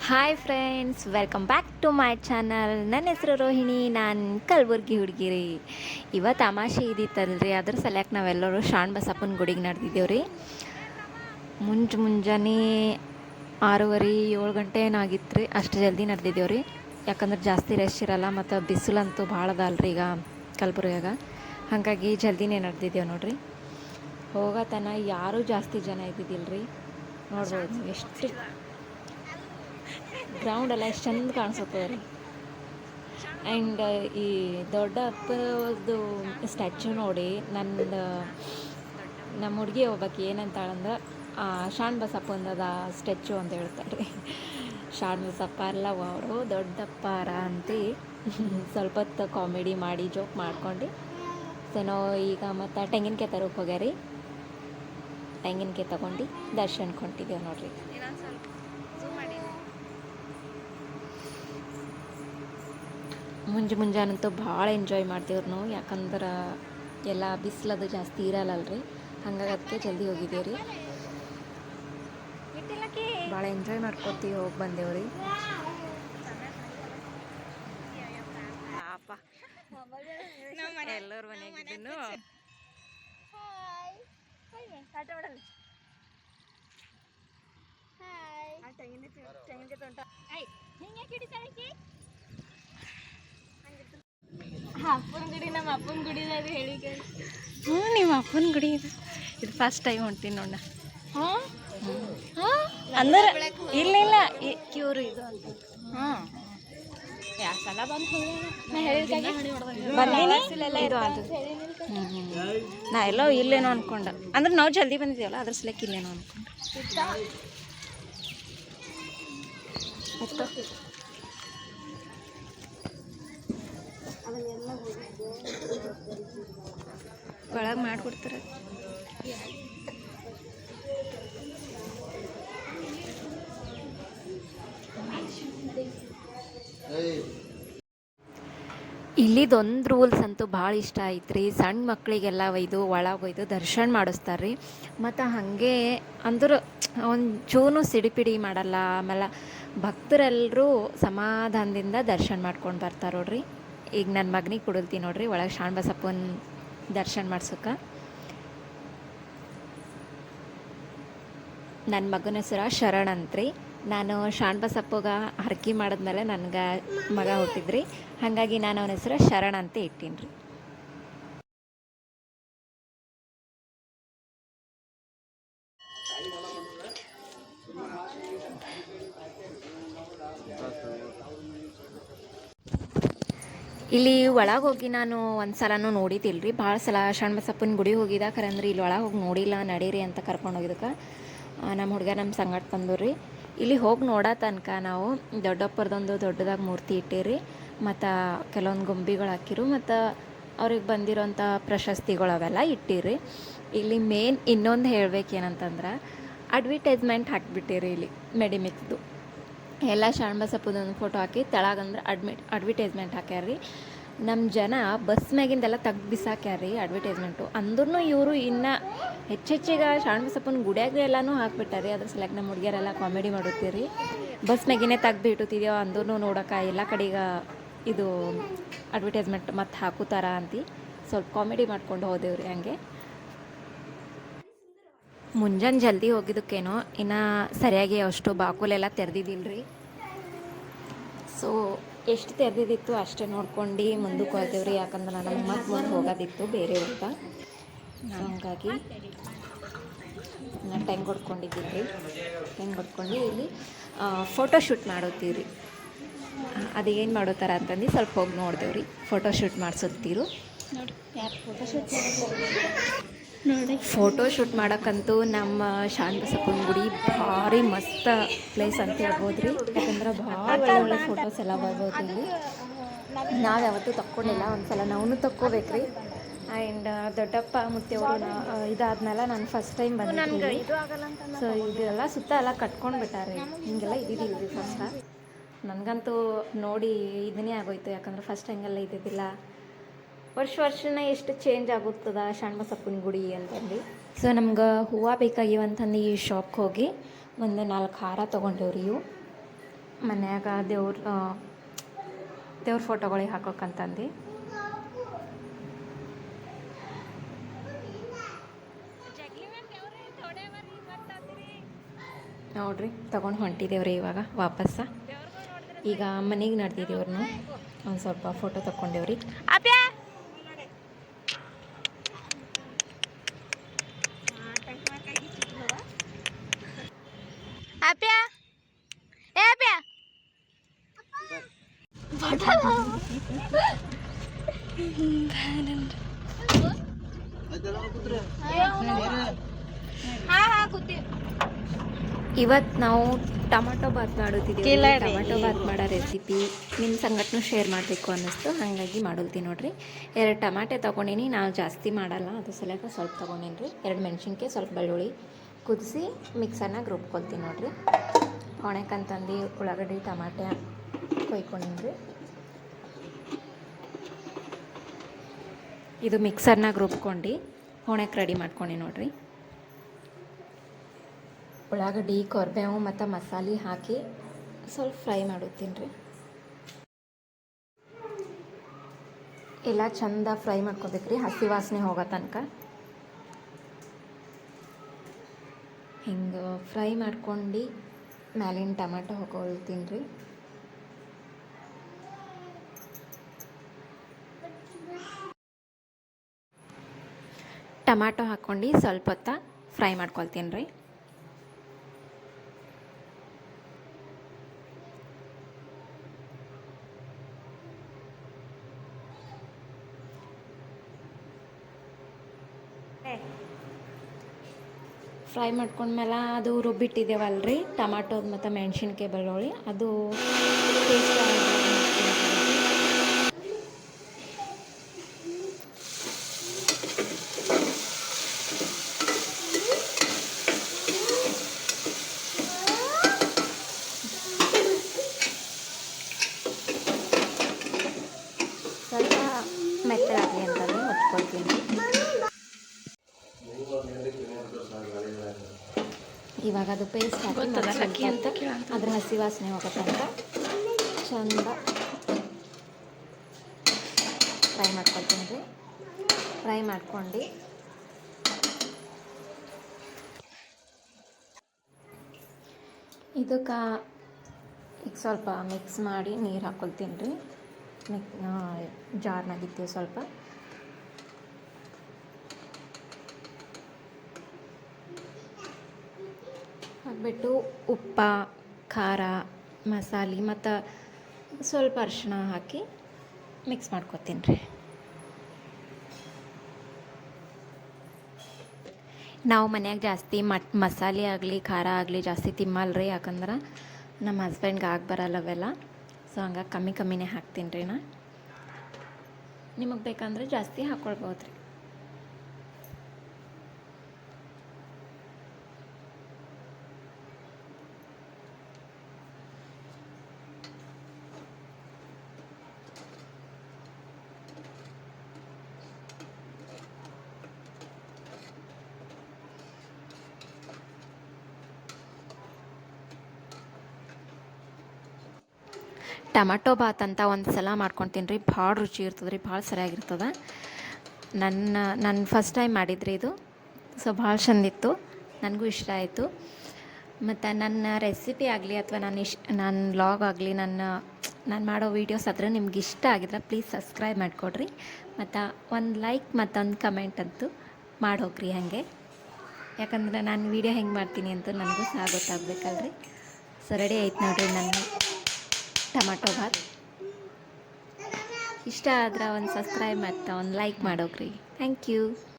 Hi friends, welcome back to my channel. ನನ್ನ ಹೆಸರು ರೋಹಿಣಿ, ನಾನು ಕಲಬುರ್ಗಿ ಹುಡುಗಿರಿ. ಇವತ್ತು ಅಮಾಸೆ ಇದ್ದಿತ್ತಲ್ರಿ, ಅದ್ರ ಸಲಕ್ಕೆ ನಾವೆಲ್ಲರೂ ಶಾಣ್ ಬಸಪ್ಪನ ಗುಡಿಗೆ ನಡೆದಿದ್ದೇವೆ ರೀ. ಮುಂಜಾನೆ 6:30 7 ಗಂಟೆ ಏನಾಗಿತ್ತು ರೀ. ಅಷ್ಟು ಜಲ್ದಿ ನಡೆದಿದ್ದೇವೆ ರೀ, ಯಾಕಂದ್ರೆ ಜಾಸ್ತಿ ರಶ್ ಇರಲ್ಲ ಮತ್ತು ಬಿಸಿಲಂತೂ ಭಾಳ ಅದಲ್ರಿ ಈಗ ಕಲಬುರ್ಗಿಯಾಗ. ಹಾಗಾಗಿ ಜಲ್ದಿನೇ ನಡೆದಿದ್ದೇವೆ ನೋಡ್ರಿ. ಹೋಗತನ ಯಾರೂ ಜಾಸ್ತಿ ಜನ ಇದ್ದಿದ್ದಿಲ್ಲ ರೀ. ನೋಡ್ಬೋದು ಎಷ್ಟು ಗ್ರೌಂಡ್ ಎಲ್ಲ ಎಷ್ಟು ಚಂದ ಕಾಣಿಸುತ್ತದೆ ರೀ. ಆ್ಯಂಡ್ ಈ ದೊಡ್ಡ ಅಪ್ಪದು ಸ್ಟ್ಯಾಚ್ಯೂ ನೋಡಿ ನಮ್ಮ ಹುಡುಗಿ ಹೋಗ್ಬೇಕು ಏನಂತಾಳಂದ್ರೆ ಶಾಣ್ ಬಸಪ್ಪಂದದ ಸ್ಟ್ಯಾಚ್ಯೂ ಅಂತ ಹೇಳ್ತಾರೆ ರೀ. ಶಾಣ್ ಬಸಪ್ಪ ಅಲ್ಲ ಅವರು ದೊಡ್ಡಪ್ಪಾರ ಅಂತ ಸ್ವಲ್ಪ ಹೊತ್ತು ಕಾಮಿಡಿ ಮಾಡಿ ಜೋಕ್ ಮಾಡ್ಕೊಂಡು ನಾವು ಈಗ ಮತ್ತು ತೆಂಗಿನಕಾಯಿ ತರೋಕೆ ಹೋಗ್ಯಾರಿ. ತೆಂಗಿನಕಾಯಿ ತೊಗೊಂಡು ದರ್ಶನಕ್ಕೆ ಹೊಂಟಿದ್ದೇವೆ ನೋಡ್ರಿ. ಮುಂಜಾನಂತೂ ಭಾಳ ಎಂಜಾಯ್ ಮಾಡ್ತೀವ್ರಿ ನಾವು, ಯಾಕಂದ್ರೆ ಎಲ್ಲ ಬಿಸಿಲದು ಜಾಸ್ತಿ ಇರಲ್ಲಲ್ರಿ. ಹಂಗಾಗಿ ಅದಕ್ಕೆ ಜಲ್ದಿ ಹೋಗಿದ್ದೀವಿ ರೀ. ಭಾಳ ಎಂಜಾಯ್ ಮಾಡ್ಕೊತೀವಿ, ಹೋಗಿ ಬಂದೇವ್ರಿ. ಎಲ್ಲರ ಮನೆಯಾಗಿದ್ದನು ಅಪ್ಪನ ಗುಡಿ, ನಮ್ಮ ಅಪ್ಪನ ಗುಡಿ ಹೇಳಿ. ನಿಮ್ಮ ಅಪ್ಪನ ಗುಡಿ ಇದು ಫಸ್ಟ್ ಟೈಮ್ ಹೊಂಟೀನಿ ನೋಡ. ಅಂದ್ರೆ ಇಲ್ಲ ಕ್ಯೂರ್ ಇದು ಅಂತ. ಯಾವ ಸಲ ಬಂದು ಇದು ಅದು. ನಾ ಎಲ್ಲೋ ಇಲ್ಲೇನೋ ಅನ್ಕೊಂಡ, ಅಂದ್ರೆ ನಾವು ಜಲ್ದಿ ಬಂದಿದ್ದೀವಲ್ಲ ಅದ್ರ ಸಲಕ್ಕೆ ಇಲ್ಲೇನೋ ಅನ್ಕೊಂಡೆ. ಒಳಗೆ ಮಾಡಿಕೊಡ್ತಾರೆ. ಇಲ್ಲಿದೊಂದು ರೂಲ್ಸ್ ಅಂತೂ ಭಾಳ ಇಷ್ಟ ಆಯ್ತು ರೀ. ಸಣ್ಣ ಮಕ್ಕಳಿಗೆಲ್ಲ ಒಯ್ದು ಒಳಗೆ ಒಯ್ದು ದರ್ಶನ ಮಾಡಿಸ್ತಾರೆ ರೀ. ಮತ್ತು ಹಾಗೆ ಅಂದ್ರೆ ಒಂದು ಚೂನು ಸಿಡಿಪಿಡಿ ಮಾಡಲ್ಲ. ಆಮೇಲೆ ಭಕ್ತರೆಲ್ಲರೂ ಸಮಾಧಾನದಿಂದ ದರ್ಶನ ಮಾಡ್ಕೊಂಡು ಬರ್ತಾರೆ ನೋಡ್ರಿ. ಈಗ ನನ್ನ ಮಗನಿಗೆ ಕೊಡಲ್ತೀನಿ ನೋಡ್ರಿ ಒಳಗೆ ಶಾಣ್ ಬಸಪ್ಪನ ದರ್ಶನ ಮಾಡ್ಸೋಕೆ. ನನ್ನ ಮಗನ ಹೆಸರು ಶರಣ್ ಅಂತ್ರಿ. ನಾನು ಶಾಣ್ ಬಸಪ್ಪಗೆ ಹರಕೆ ಮಾಡಿದ್ಮೇಲೆ ನನಗೆ ಮಗ ಹುಟ್ಟಿದ್ರಿ, ಹಾಗಾಗಿ ನಾನು ಅವನ ಹೆಸರು ಶರಣ್ ಅಂತ ಇಟ್ಟೀನಿ ರೀ. ಇಲ್ಲಿ ಒಳಗೆ ಹೋಗಿ ನಾನು ಒಂದು ಸಲನೂ ನೋಡಿದ್ದಿಲ್ಲ ರೀ. ಭಾಳ ಸಲ ಶಾಣ್ ಬಸಪ್ಪನ ಗುಡಿ ಹೋಗಿದ್ದ ಖರಂದ್ರೆ ಇಲ್ಲಿ ಒಳಗೆ ಹೋಗಿ ನೋಡಿಲ್ಲ, ನಡೀರಿ ಅಂತ ಕರ್ಕೊಂಡು ಹೋಗಿದ್ದಕ್ಕೆ ನಮ್ಮ ಹುಡುಗ ನಮ್ಮ ಸಂಗಟ ಬಂದು ರೀ. ಇಲ್ಲಿ ಹೋಗಿ ನೋಡೋ ತನಕ ನಾವು ದೊಡ್ಡಪ್ಪರದೊಂದು ದೊಡ್ಡದಾಗಿ ಮೂರ್ತಿ ಇಟ್ಟಿರಿ, ಮತ್ತು ಕೆಲವೊಂದು ಗೊಂಬೆಗಳು ಹಾಕಿರು, ಮತ್ತು ಅವ್ರಿಗೆ ಬಂದಿರೋಂಥ ಪ್ರಶಸ್ತಿಗಳು ಅವೆಲ್ಲ ಇಟ್ಟಿರಿ. ಇಲ್ಲಿ ಮೇನ್ ಇನ್ನೊಂದು ಹೇಳ್ಬೇಕೇನಂತಂದ್ರೆ ಅಡ್ವರ್ಟೈಸ್ಮೆಂಟ್ ಹಾಕಿಬಿಟ್ಟಿರಿ ಇಲ್ಲಿ ಮೆಡಿಮಿಕ್ಸ್ದು. ಎಲ್ಲ ಶಾಣ್ ಬಸಪ್ಪದೊಂದು ಫೋಟೋ ಹಾಕಿ ತೆಳಗಂದ್ರೆ ಅಡ್ವರ್ಟೈಸ್ಮೆಂಟ್ ಹಾಕ್ಯಾರ್ರಿ. ನಮ್ಮ ಜನ ಬಸ್ ಮ್ಯಾಗಿಂದೆಲ್ಲ ತೆಗ್ದು ಬಿಸಾಕ್ಯಾರ್ರಿ ಅಡ್ವರ್ಟೈಸ್ಮೆಂಟು. ಅಂದ್ರೂ ಇವರು ಇನ್ನೂ ಹೆಚ್ಚೆಚ್ಚಿಗೆ ಶಾಣ್ ಬಸಪ್ಪನ ಗುಡಿಯಾಗ ಎಲ್ಲನೂ ಹಾಕ್ಬಿಟ್ಟಾರಿ. ಅದ್ರ ಸಲಕ್ಕೆ ನಮ್ಮ ಹುಡುಗಿಯರೆಲ್ಲ ಕಾಮಿಡಿ ಮಾಡುತ್ತೀರಿ. ಬಸ್ ಮ್ಯಾಗಿನೇ ತೆಗ್ದು ಇಟ್ಟಿದ್ದೀವೋ ಅಂದ್ರೂ ನೋಡೋಕೆ ಎಲ್ಲ ಕಡೆಗೆ ಇದು ಅಡ್ವರ್ಟೈಸ್ಮೆಂಟ್ ಮತ್ತು ಹಾಕುತ್ತಾರ ಅಂತ ಸ್ವಲ್ಪ ಕಾಮಿಡಿ ಮಾಡ್ಕೊಂಡು ಹೋದೇವ್ರಿ. ಹಂಗೆ ಮುಂಜಾನೆ ಜಲ್ದಿ ಹೋಗಿದ್ದಕ್ಕೇನೋ ಇನ್ನು ಸರಿಯಾಗಿ ಅಷ್ಟು ಬಾಕುಲೆಲ್ಲ ತೆರೆದಿದ್ದಿಲ್ಲ ರೀ. ಸೊ ಎಷ್ಟು ತೆರೆದಿದ್ದಿತ್ತು ಅಷ್ಟೇ ನೋಡ್ಕೊಂಡು ಮುಂದಕ್ಕೆ ಹೋಗ್ತೇವ್ರಿ. ಯಾಕಂದ್ರೆ ನಮಗೆ ಮತ್ತೆ ಮುಂದೆ ಹೋಗೋದಿತ್ತು ಬೇರೆ ಊಟ, ಹಂಗಾಗಿ ನಾನು ಟೆಂಗ್ ಹೊಡ್ಕೊಂಡಿದ್ದೀನಿ. ಟೆಂಗ್ ಹೊಡ್ಕೊಂಡು ಇಲ್ಲಿ ಫೋಟೋಶೂಟ್ ಮಾಡೋತೀವ್ರಿ. ಅದು ಏನು ಮಾಡೋತಾರ ಅಂತಂದು ಸ್ವಲ್ಪ ಹೋಗಿ ನೋಡ್ದೇವ್ರಿ. ಫೋಟೋಶೂಟ್ ಮಾಡಿಸುತ್ತೀರು ನೋಡಿ. ಯಾರು ಫೋಟೋಶೂಟ್ ನೋಡಿ. ಫೋಟೋಶೂಟ್ ಮಾಡೋಕ್ಕಂತೂ ನಮ್ಮ ಶಾಣ್ ಬಸಪ್ಪನ ಗುಡಿ ಭಾರಿ ಮಸ್ತ್ ಪ್ಲೇಸ್ ಅಂತ ಹೇಳ್ಬೋದು ರೀ. ಯಾಕಂದ್ರೆ ಭಾಳ ಒಳ್ಳೆ ಫೋಟೋಸ್ ಎಲ್ಲ ಬರ್ಬೋದು ಇಲ್ಲಿ. ನಾವು ಯಾವತ್ತೂ ತಕ್ಕೊಂಡಿಲ್ಲ, ಒಂದು ಸಲ ನಾವು ತಕ್ಕೋಬೇಕ್ರಿ. ಆ್ಯಂಡ್ ದೊಡ್ಡಪ್ಪ ಮುತ್ತೆಯವರು ಇದಾದ್ಮೇಲೆ ನಾನು ಫಸ್ಟ್ ಟೈಮ್ ಬಂದಿದ್ದೀನಿ. ಸೊ ಇದೆಲ್ಲ ಸುತ್ತ ಎಲ್ಲ ಕಟ್ಕೊಂಡು ಬಿಟ್ಟಾರೆ, ಹಿಂಗೆಲ್ಲ ಇದ್ದಿದ್ದಿಲ್ಲ ರೀ ಫಸ್ಟ್. ನನಗಂತೂ ನೋಡಿ ಇದನ್ನೇ ಆಗೋಯ್ತು, ಯಾಕಂದ್ರೆ ಫಸ್ಟ್ ಹಂಗೆಲ್ಲ ಇದ್ದಿದ್ದಿಲ್ಲ. ವರ್ಷನೇ ಎಷ್ಟು ಚೇಂಜ್ ಆಗುತ್ತದ ಶಾಣ್ ಬಸಪ್ಪನ ಗುಡಿ ಅಂತಂದು. ಸೊ ನಮ್ಗೆ ಹೂವು ಬೇಕಾಗಿವಂತಂದು ಈ ಶಾಪ್ಗೆ ಹೋಗಿ ಒಂದು 4 ಹಾರ ತೊಗೊಂಡೇವ್ರಿ. ಇವು ಮನ್ಯಾಗ ದೇವ್ರ ಫೋಟೋಗಳಿಗೆ ಹಾಕೋಕ್ಕಂತಂದು ನೋಡ್ರಿ ತೊಗೊಂಡು ಹೊಂಟಿದ್ದೇವ್ರಿ ಇವಾಗ ವಾಪಸ್ಸ. ಈಗ ಮನೆಗೆ ನಡೆದಿದ್ದೇವ್ರನ್ನ ಒಂದು ಸ್ವಲ್ಪ ಫೋಟೋ ತಕ್ಕೊಂಡೇವ್ರಿ. ಇವತ್ತು ನಾವು ಟೊಮೆಟೊ ಬಾತ್ ಮಾಡುತ್ತಿದ್ದೀವಿ. ಟೊಮೆಟೊ ಬಾತ್ ಮಾಡೋ ರೆಸಿಪಿ ನಿಮ್ಮ ಸಂಗಟನೂ ಶೇರ್ ಮಾಡಬೇಕು ಅನ್ನಿಸ್ತು, ಹಾಗಾಗಿ ಮಾಡೋಲ್ತೀನಿ ನೋಡ್ರಿ. 2 ಟಮಾಟೆ ತೊಗೊಂಡಿನಿ, ನಾವು ಜಾಸ್ತಿ ಮಾಡಲ್ಲ, ಅದು ಸಲಕ ಸ್ವಲ್ಪ ತೊಗೊಂಡೇನಿ ರೀ. 2 ಮೆಣಸಿನ್ಕಾಯಿ, ಸ್ವಲ್ಪ ಬೆಳ್ಳುಳ್ಳಿ ಕುದಿಸಿ ಮಿಕ್ಸರ್ನಾಗ ರುಬ್ಕೊಳ್ತೀನಿ ನೋಡ್ರಿ. ಹೊಣೆಕಂತಂದು ಉಳ್ಳಾಗಡ್ಡಿ ಟಮಾಟೆ ಕೊಯ್ಕೊಂಡೀನಿ ರೀ. ಇದು ಮಿಕ್ಸರ್ನಾಗ ರುಬ್ಕೊಂಡು ಹೊಣೆಗೆ ರೆಡಿ ಮಾಡ್ಕೊಂಡು ನೋಡ್ರಿ. ಉಳ್ಳಾಗಡ್ಡಿ, ಕರಿಬೇವು ಮತ್ತು ಮಸಾಲೆ ಹಾಕಿ ಸ್ವಲ್ಪ ಫ್ರೈ ಮಾಡುತ್ತೀನಿ ರೀ. ಎಲ್ಲ ಚಂದ ಫ್ರೈ ಮಾಡ್ಕೋಬೇಕು ರೀ, ಹಸಿ ವಾಸನೆ ಹೋಗೋ ತನಕ. ಹಿಂಗೆ ಫ್ರೈ ಮಾಡ್ಕೊಂಡು ಮ್ಯಾಲಿನ ಟೊಮೆಟೊ ಹಾಕೊಳ್ತೀನಿ ರೀ. ಟೊಮ್ಯಾಟೊ ಹಾಕ್ಕೊಂಡು ಸ್ವಲ್ಪ ಹೊತ್ತು ಫ್ರೈ ಮಾಡ್ಕೊಳ್ತೀನಿ ರೀ. ಫ್ರೈ ಮಾಡ್ಕೊಂಡ್ಮೇಲೆ ಅದು ರುಬ್ಬಿಟ್ಟಿದ್ದೇವಲ್ರಿ ಟೊಮಾಟೋದು ಮತ್ತು ಮೆಣಸಿನ್ಕಾಯಿ ಬೆಳ್ಳುಳ್ಳಿ, ಅದು ಟೇಸ್ಟ್ ಸ್ವಲ್ಪ ಮೆತ್ತಗಾಗಲಿ ಅಂತಂದು ಹೊಚ್ಕೊಳ್ತೀನಿ. ಇವಾಗ ಅದು ಪೇಸ್ಟ್ ಹಾಕಿ ಅಂತ ಅದ್ರ ಹಸಿ ವಾಸನೆ ಹೋಗತ್ತಂತ ಚಂದ ಫ್ರೈ ಮಾಡ್ಕೊಳ್ತೀನಿ ರೀ. ಫ್ರೈ ಮಾಡ್ಕೊಂಡು ಇದಕ್ಕೆ ಈಗ ಸ್ವಲ್ಪ ಮಿಕ್ಸ್ ಮಾಡಿ ನೀರು ಹಾಕ್ಕೊಳ್ತೀನಿ ರೀ. ಜಾರ್ನಾಗಿತ್ತು ಸ್ವಲ್ಪ. ಹಾಕ್ಬಿಟ್ಟು ಉಪ್ಪ, ಖಾರ, ಮಸಾಲೆ ಮತ್ತು ಸ್ವಲ್ಪ ಅರಿಶಿಣ ಹಾಕಿ ಮಿಕ್ಸ್ ಮಾಡ್ಕೊತೀನಿ ರೀ. ನಾವು ಮನ್ಯಾಗ ಜಾಸ್ತಿ ಮಸಾಲೆ ಆಗಲಿ ಖಾರ ಆಗಲಿ ಜಾಸ್ತಿ ತಿಮ್ಮಲ್ರಿ, ಯಾಕಂದ್ರೆ ನಮ್ಮ ಹಸ್ಬೆಂಡ್ಗೆ ಆಗಿ ಬರಲ್ಲ ಅವೆಲ್ಲ. ಸೊ ಹಂಗಾಗಿ ಕಮ್ಮಿನೇ ಹಾಕ್ತೀನಿ ರೀ. ನಿಮಗೆ ಬೇಕಂದ್ರೆ ಜಾಸ್ತಿ ಹಾಕ್ಕೊಳ್ಬೋದು ರೀ. ಟೊಮೆಟೊ ಬಾತ್ ಅಂತ ಒಂದು ಸಲ ಮಾಡ್ಕೊತೀನಿ ರೀ, ಭಾಳ ರುಚಿ ಇರ್ತದೆ ರೀ, ಭಾಳ ಸರಿಯಾಗಿರ್ತದೆ. ನನ್ನ ಫಸ್ಟ್ ಟೈಮ್ ಮಾಡಿದ್ರಿ ಇದು. ಸೊ ಭಾಳ ಚಂದಿತ್ತು, ನನಗೂ ಇಷ್ಟ ಆಯಿತು. ಮತ್ತು ನನ್ನ ರೆಸಿಪಿ ಆಗಲಿ ಅಥವಾ ನನ್ನ ವ್ಲಾಗ್ ಆಗಲಿ, ನಾನು ಮಾಡೋ ವೀಡಿಯೋಸ್ ಆದರೆ ನಿಮ್ಗೆ ಇಷ್ಟ ಆಗಿದ್ರೆ ಪ್ಲೀಸ್ ಸಬ್ಸ್ಕ್ರೈಬ್ ಮಾಡಿಕೊಡ್ರಿ. ಮತ್ತು ಒಂದು ಲೈಕ್ ಮತ್ತೊಂದು ಕಮೆಂಟ್ ಅಂತೂ ಮಾಡೋಗ್ರಿ ಹಾಗೆ, ಯಾಕಂದ್ರೆ ನಾನು ವೀಡಿಯೋ ಹೆಂಗೆ ಮಾಡ್ತೀನಿ ಅಂತ ನನಗೂ ಸಹ ಗೊತ್ತಾಗಬೇಕಲ್ರಿ. ಸೊ ರೆಡಿ ಆಯ್ತು ನೋಡಿರಿ ನನ್ನ ಟೊಮೆಟೊ ಬಾತ್. ಇಷ್ಟ ಆದ್ರೆ ಒಂದು ಸಬ್ಸ್ಕ್ರೈಬ್ ಮತ್ತು ಒಂದು ಲೈಕ್ ಮಾಡೋಗ್ರಿ. Thank you.